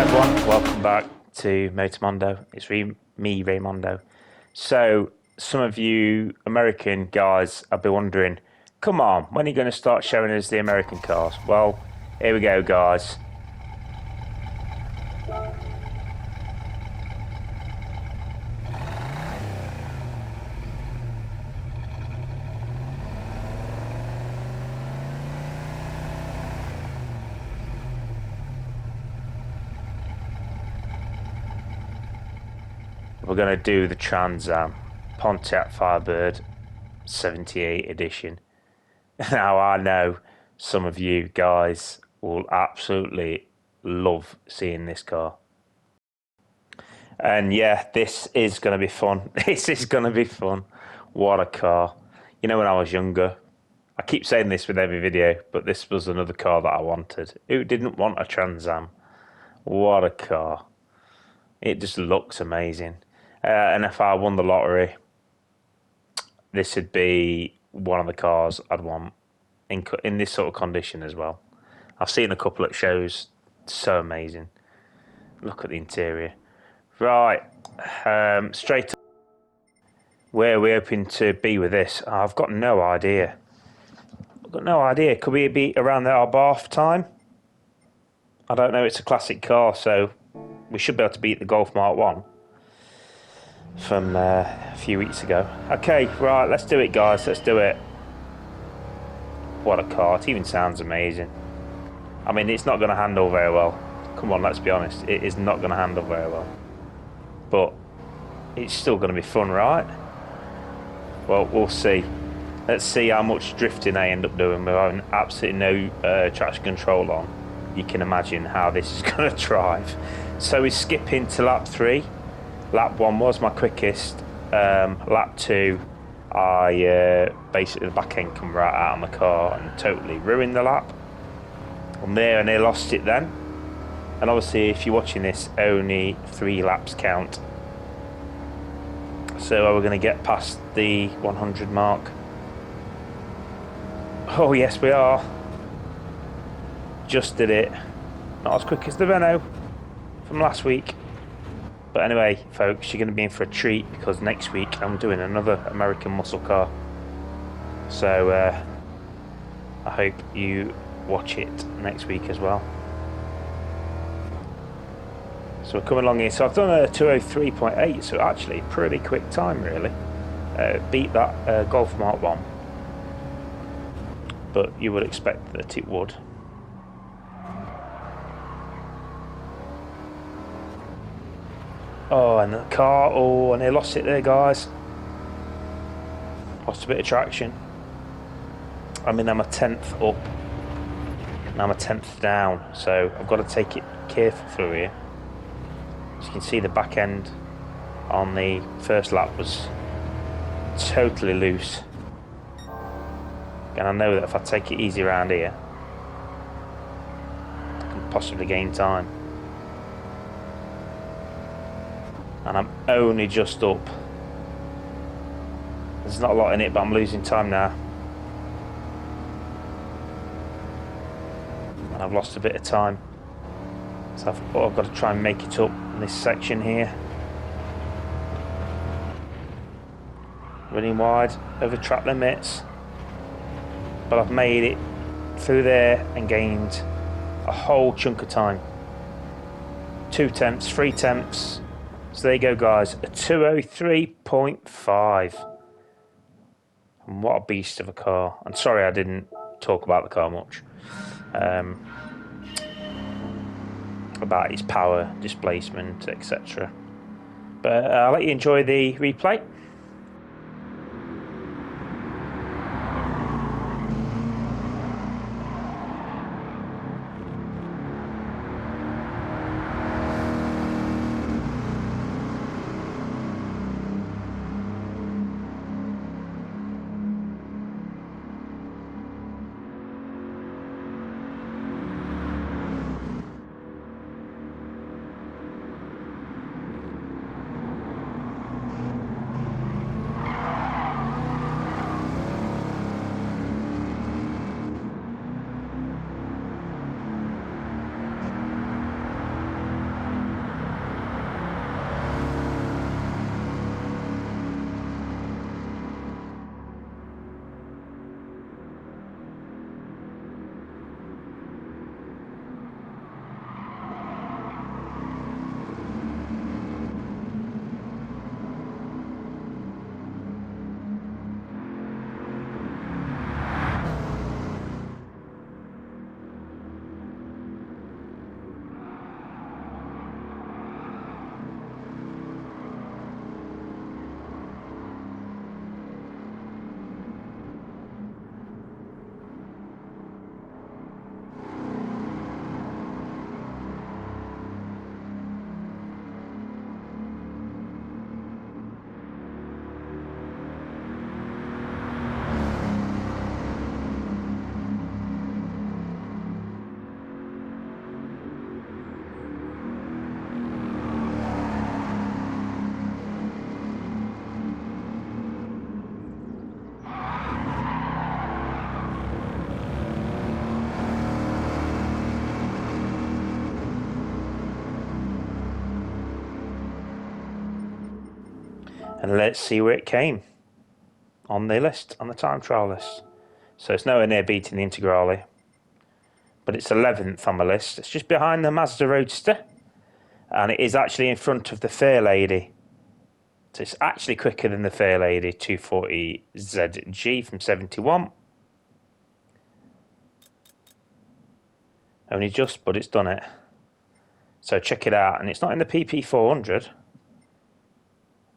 everyone, welcome back to Motormondo. It's me, Raymondo. So, some of you American guys have been wondering, come on, when are you going to start showing us the American cars? Well, here we go, guys. We're going to do the Trans Am Pontiac Firebird 78 edition. Now, I know some of you guys will absolutely love seeing this car. And yeah, this is going to be fun. This is going to be fun. What a car. You know, when I was younger, I keep saying this with every video, but this was another car that I wanted. Who didn't want a Trans Am? What a car. It just looks amazing. And if I won the lottery, this would be one of the cars I'd want in this sort of condition as well. I've seen a couple at shows. So amazing. Look at the interior. Right, straight up. Where are we hoping to be with this? I've got no idea. I've got no idea. Could we be around our bath time? I don't know. It's a classic car, so we should be able to beat the Golf Mark 1 from a few weeks ago. Okay, right, let's do it, guys. Let's do it. What a car. It even sounds amazing. I mean, it's not going to handle very well. Come on, let's be honest. It is not going to handle very well. But it's still going to be fun, right? Well, we'll see. Let's see how much drifting I end up doing with having absolutely no traction control on. You can imagine how this is going to drive. So we skip into lap 3. Lap 1 was my quickest. Lap 2, I basically the back end come right out on the car and totally ruined the lap. I'm there and they lost it then. And obviously, if you're watching this, only 3 laps count. So we're going to get past the 100 mark. Oh yes, we are. Just did it. Not as quick as the Renault from last week. But anyway, folks, you're going to be in for a treat because next week I'm doing another American muscle car. So I hope you watch it next week as well. So we're coming along here. So I've done a 203.8, so actually pretty quick time really. Beat that Golf Mark 1. But you would expect that it would. Oh, and the car, oh, and they lost it there, guys. Lost a bit of traction. I mean, I'm a 10th up. Now I'm a 10th down, so I've got to take it careful through here. As you can see, the back end on the first lap was totally loose. And I know that if I take it easy around here, I can possibly gain time. And I'm only just up. There's not a lot in it, but I'm losing time now. And I've lost a bit of time. So I've got to try and make it up in this section here. Running wide over track limits. But I've made it through there and gained a whole chunk of time. 2 temps, 3 temps. So there you go, guys, a 203.5. And what a beast of a car. I'm sorry I didn't talk about the car much. About its power, displacement, etc. But I'll let you enjoy the replay. And let's see where it came on the list, on the time trial list. So it's nowhere near beating the Integrale, but it's 11th on the list. It's just behind the Mazda Roadster, and it is actually in front of the Fair Lady. So it's actually quicker than the Fair Lady 240ZG from 71. Only just, but it's done it. So check it out, and it's not in the PP400.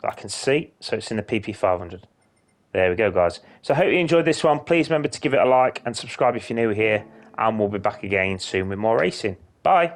I can see, so it's in the PP500. There we go, guys. So I hope you enjoyed this one. Please remember to give it a like and subscribe if you're new here, and we'll be back again soon with more racing. Bye.